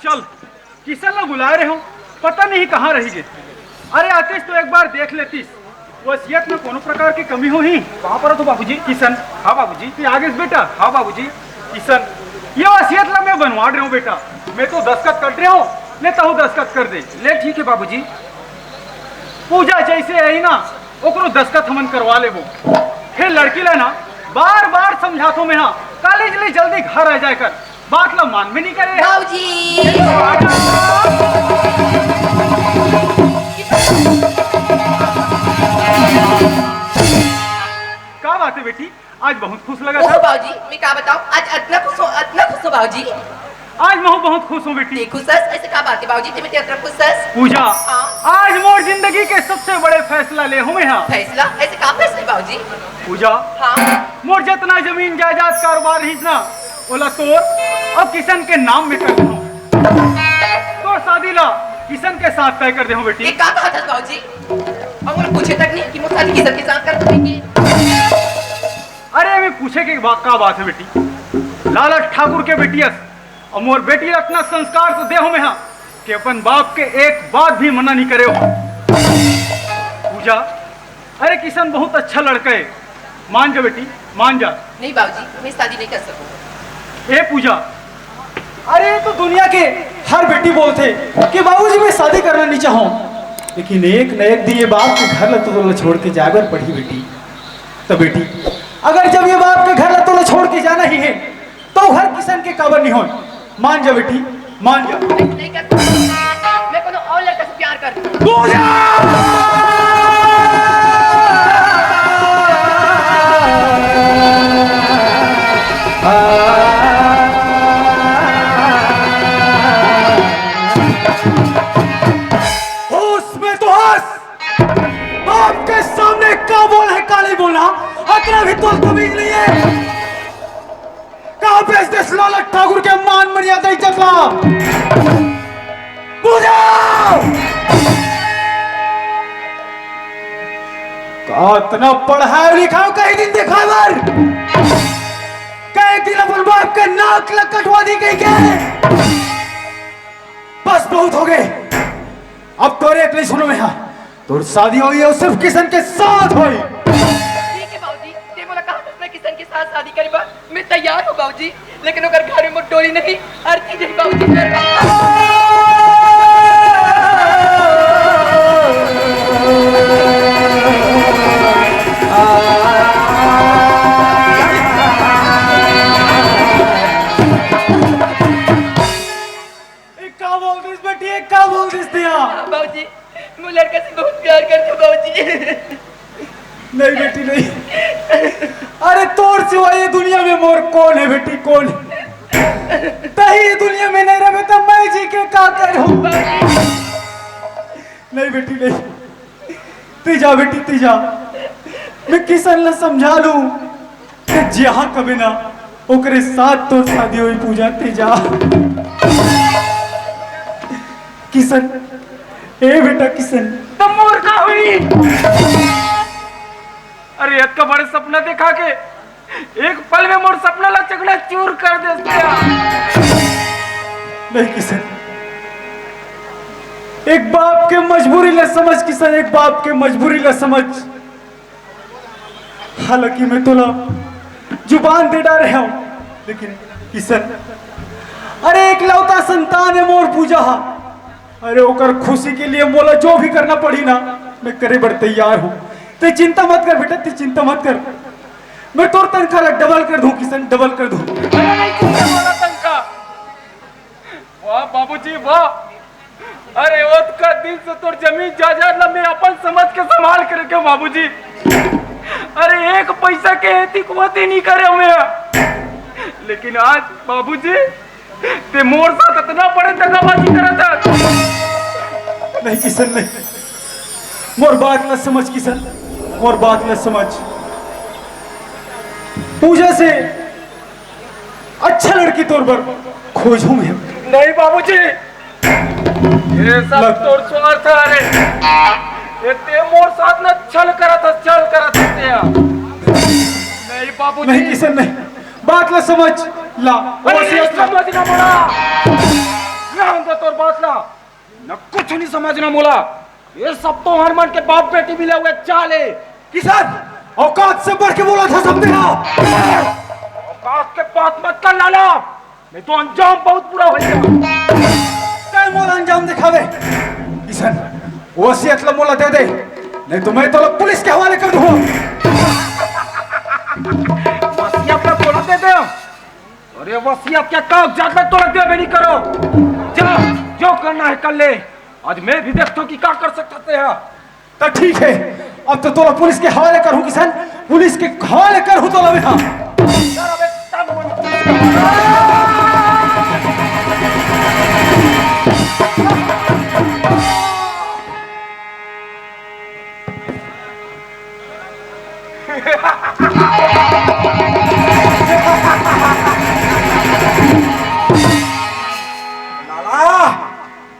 चल किसन ला बुला रहे हो, पता नहीं कहाँ रही गई। अरे आतिश तो एक बार देख लेतीस, वसीयत में कोनो प्रकार की कमी हो ही। कहाँ पर हो तो बाबूजी? किसन, हाँ बाबूजी। तू आगे से बेटा। हाँ बाबूजी। किसन, ये वसीयत ला मैं बनवा रहा हूँ बेटा, मैं तो दस्तखत कर रहा हूँ, लेता हूँ दस्तखत कर दे। ले ठीक है बाबूजी। पूजा जैसे है ना ओकरो दस्तखत हमन करवा ले। वो फिर लड़की ला ना बार बार समझातो में हाँ कॉलेज ले जल्दी घर आ जाए कर, बात ला मान में नहीं करे। क्या बात है बेटी, आज बहुत खुश लगा था। बाबूजी मैं क्या बताऊं, आज इतना खुश हो बाबूजी। आज मैं बहुत खुश हूँ बेटी। खुश ऐसे क्या बात है बाबूजी, तुम्हें इतना खुश? पूजा, आज मोर जिंदगी के सबसे बड़े फैसला ले हूँ मैं। हाँ फैसला? ऐसे क्या फैसला बाबूजी? पूजा, हाँ मोर जितना जमीन जायदाद कारोबार ही ना ओला तोर और किशन के नाम में कर दे। तो शादी ला किशन के साथ तय कर दे बेटी। ये क्या कहा था बाबूजी? और पूछे तक नहीं कि मुझे शादी किशन के साथ कर दूंगी। अरे मैं पूछे की बात का बात है बेटी, लाला ठाकुर के बेटियस और मोर बेटी अपना संस्कार तो दे हो में हाँ कि अपन बाप के एक बात भी मना नहीं करे हो। पूजा, अरे किशन बहुत अच्छा लड़का है, मान जा बेटी मान जा। नहीं बाबूजी मैं शादी नहीं कर सकूं। ए पूजा, अरे तो दुनिया के हर बेटी बोलते कि बाबूजी मैं शादी करना नहीं चाहूं, लेकिन एक न एक दिन ये बाप के घर तो छोड़ के जाकर पढ़ी बेटी। तो बेटी अगर जब ये बाप के घर तो छोड़ के जाना ही है तो हर किसान के काबर नहीं हो। मान जा बेटी मान जा। नहीं कर, मैं कोनो और लड़का से प्यार करती हूं। पूजा आपके सामने क्या बोल है, काली बोलना अतना भी तो तमीज नहीं है। कहां पे इस लाला ठाकुर के मान मर्यादा इज्जत ला। पूजा इतना पढ़ाई लिखाओ कहीं दिन देखा बार कई दिन अपन बाप के नाक लग कटवा दी गई के। बस बहुत हो गए, अब तोरे एक सुनो में हाँ तोर शादी हुई है सिर्फ किशन के साथ हुई। ठीक है बाबूजी, ते बोला कहा था मैं किशन के साथ शादी करी बा, मैं तैयार हूं बाबूजी, लेकिन अगर घर में मोट डोली नहीं अर्थी नहीं बाबूजी। क्या बोल दिस बेटी, क्या बोल दिस दिया? बाबूजी मैं लड़के से बहुत प्यार करती हूँ बाबूजी। नहीं बेटी नहीं, अरे तोर सिवाय ये दुनिया में मोर कौन है बेटी, कौन है? तही ये दुनिया में नहीं रहे तो मैं जी के का करूं? नहीं बेटी नहीं, तू जा बेटी तू जा, मैं किशन ने समझा लूं कि जहां कभी ना ओकरे साथ तो शादी हुई। पूजा तू जा। किशन, ए बेटा किशन, तब मोर का हुई। अरे का बड़े सपना देखा के एक पल में मोर सपना ला चकना चूर कर दे दिया। नहीं किशन, एक बाप के मजबूरी ले समझ किशन, एक बाप के मजबूरी ले समझ। हालांकि मैं तुला जुबान दे डाल रहा हूं, लेकिन किशन अरे एक लौता संतान है मोर पूजा। अरे ओकर खुशी के लिए बोला जो भी करना पड़ी ना मैं करे बड़ तैयार हूं। ते चिंता मत कर बेटा, ते चिंता मत कर, मैं तोर तनख्वाह डबल कर दूं किशन, डबल कर दूं। तनख्वाह वाह बाबूजी वाह, अरे ओत का दिल से तोर जमीन जायदाद ला मैं अपन समझ के संभाल करके बाबूजी। अरे एक पैसा के एती कुवती नहीं करे मैं, लेकिन आज बाबूजी ते मोर साथ इतना बड़े दगाबाजी करा था। नहीं किशन नहीं, मोर बात न समझ किशन, मोर बात न समझ। पूजा से अच्छा लड़की तौर पर खोजूं मैं। नहीं बाबूजी, ये सब तोर स्वार्थ है। अरे ये ते मोर साथ न छल करा था ते। नहीं बाबूजी, नहीं किशन नहीं, बात ला समझ ला। समझना पड़ा। और बात ना न कुछ नहीं समझना मोला। ये सब तो हनुमान के बाप बेटी मिले हुए चाले। किसान औकात से बढ़ के बोला था समझे ना। औकात के बात मत कर लाला, नहीं तो अंजाम बहुत बुरा हो जाएगा। काय मोला अंजाम दिखावे। किसान वसीयत ला मोला दे दे, नहीं तो मैं तो पुलिस के हवाले कर दूंगा। वसीयत का तोड़ दे दे। अरे वसीयत क्या कागजात में तोड़ दे नहीं करो। जा जो करना है कर ले। आज मैं भी देखता हूँ कि क्या कर सकते हैं। तो ठीक है, अब तो तोला पुलिस के हवाले करूं किसान, पुलिस के हवाले करूं तो लवे। हाँ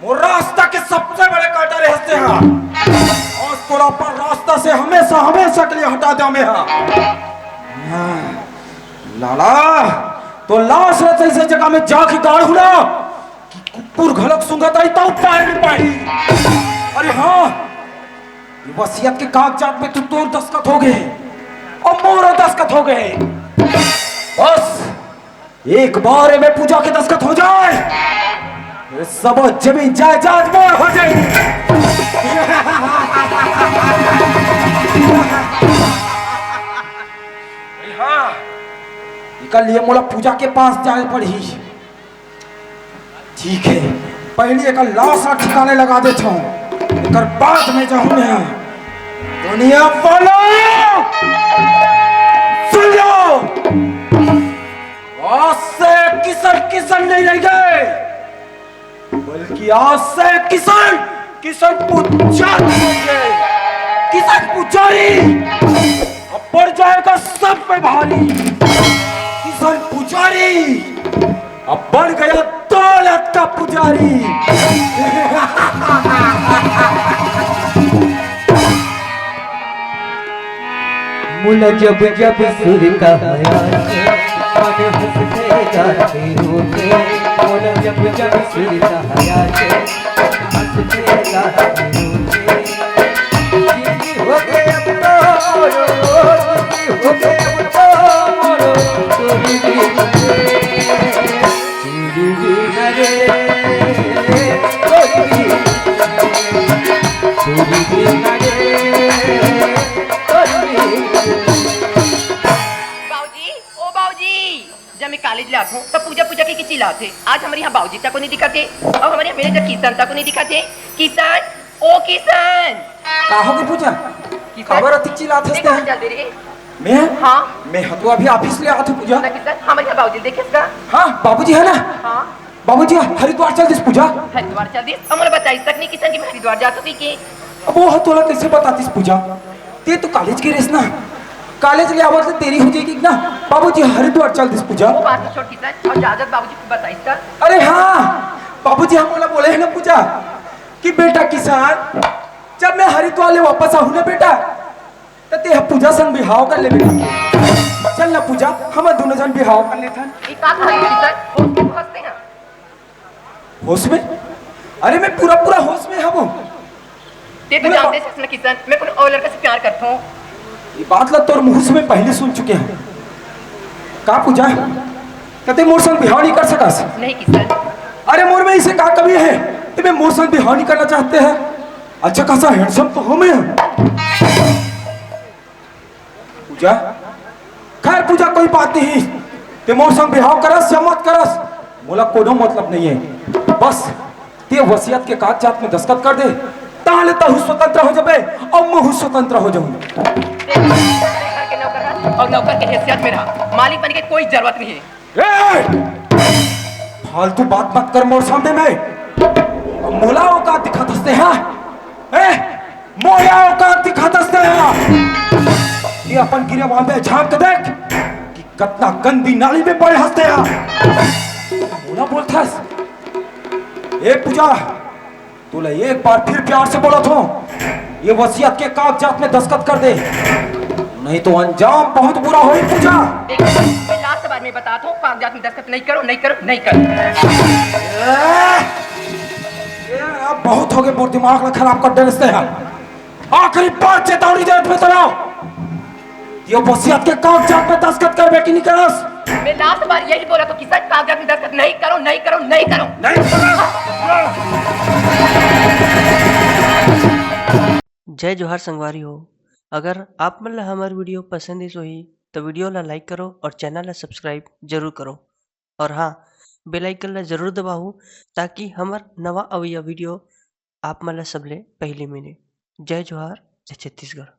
मोर रास्ता के सबसे बड़े कांटारे हंसते हैं और तोरा पर रास्ता से हमेशा हमेशा के लिए हटा दे हमें। लाला तो लाश रहते ऐसे जगह में जाके गाड़ ना कि कुकुर घलक सुंगत आई तो पाए नहीं पाई। अरे हाँ, ये वसीयत के कागजात में तो तोर दस्तखत हो गए और मोर दस्तखत हो गए। बस एक बार में पूजा के दस्तखत हो जाए, सब जमीन जायदाद मोर हो जाएगी। हाँ, निकल लिए मोला पूजा के पास जाए पड़ी। ठीक है, पहले एक लाश ठिकाने लगा देता हूँ, एक बाद में जाऊँ मैं। दुनिया वालों सुन लो, आज से किसन किसन नहीं रह गए, बल्कि आज से किसान किसान पुजारी होंगे। किसान पुजारी अब पड़ जाएगा सब पे भारी। किसान पुजारी अब बन गया दौलत का पुजारी। मुला जब जब सुर का मन हंसते जाते रोते। मुला जब जब सुर का हंसते जाते रोते। हो गए अब तो हो गए अब तो जब मैं कॉलेज लात हूँ तब पूजा पूजा की चिल्लाते। आज हमारे यहाँ बाबूजी तक को नहीं दिखाते और हमारे यहाँ मेरे किसान तक को नहीं दिखाते। किसान ओ किसान कहाँ की पूजा खबर अति चिल्लाते देखो हम चल दे रहे। मैं हाँ मैं तो अभी ऑफिस ले आते पूजा। ना किसान हमारे यहाँ बाबूजी देखे इसका। हाँ बाबूजी है ना। हाँ बाबूजी हरिद्वार चल दिस पूजा। हरिद्वार चल दिस हमारे बताइए तक नहीं किसान की मैं हरिद्वार जा चुकी की। अब वो तोला कैसे बतातीस पूजा, ते तो कॉलेज की रेस ना, कॉलेज ले आवत तो देरी हो जाएगी ना। बाबूजी हरिद्वार चल दिस पूजा। वो बात तो छोड़ किसान और जाजत बाबूजी को बताइए इसका। अरे हाँ बाबूजी हम बोले है ना पूजा कि बेटा किसान जब मैं हरिद्वार ले वापस आऊँ ना बेटा तो ते पूजा संग बिहाव कर ले बेटा। चल ना पूजा हम दोनों जन बिहाव कर लेते हैं। ये का कहा किसान वो हंसते हैं। होश में? अरे मैं पूरा पूरा होश में हूँ। ते तो जानते हैं किसान मैं कोई और लड़के से प्यार करता हूँ। ये बात ला तोर मुंह से मैं पहले सुन चुके हैं। का पूजा कते मोर संग बिहाव नहीं कर सकस? नहीं किसान। अरे मोर में इसे का कमी है कि मैं मोर संग बिहाव नहीं करना चाहते हैं? अच्छा खासा हैंडसम तो हूं मैं। पूजा खैर पूजा कोई बात नहीं, ते मोर संग बिहाव करस या मत करस मोला कोनो मतलब नहीं है। बस ते वसीयत के कागजात में दस्तखत कर दे ताले तहु स्वतंत्र हो जाबे और मैं स्वतंत्र हो जाऊं। घर के नौकर है और नौकर की हैसियत में रहा, मालिक बनने की कोई जरूरत नहीं है। फालतू बात मत कर मोर सामने में। मोलाओं का दिखत हंसते हैं, मोलाओं का दिखत हंसते हैं। ये अपन गिरे वहां पे झांक देख कि कितना गंदी नाली में पड़े हंसते हैं। मोला बोलता ए पूजा तूने एक बार फिर प्यार से बोला था ये वसीयत के कागजात में दस्तखत कर दे, नहीं तो अंजाम बहुत बुरा हो। पूजा मैं लास्ट बार में बताता हूँ कागजात में दस्तखत नहीं करो नहीं करो नहीं करो। अब बहुत हो गए, मोर दिमाग ला खराब कर देने से है। आखिरी बार चेतावनी देत में तोरा यो वसीयत के कागजात पे दस्तखत करबे कि नहीं करस? मैं लास्ट बार यही बोला तो किसान कागजात में दस्तखत नहीं करो नहीं करो नहीं करो। जय जोहार संगवारी हो। अगर आप मन ला हमार वीडियो पसंद है सोही तो वीडियो ला लाइक करो और चैनल ला सब्सक्राइब जरूर करो। और हाँ, बेल आइकन ला जरूर दबाओ ताकि हमार नवा अवैया वीडियो आप मन ला सबले पहले मिले। जय जोहार, जय छत्तीसगढ़।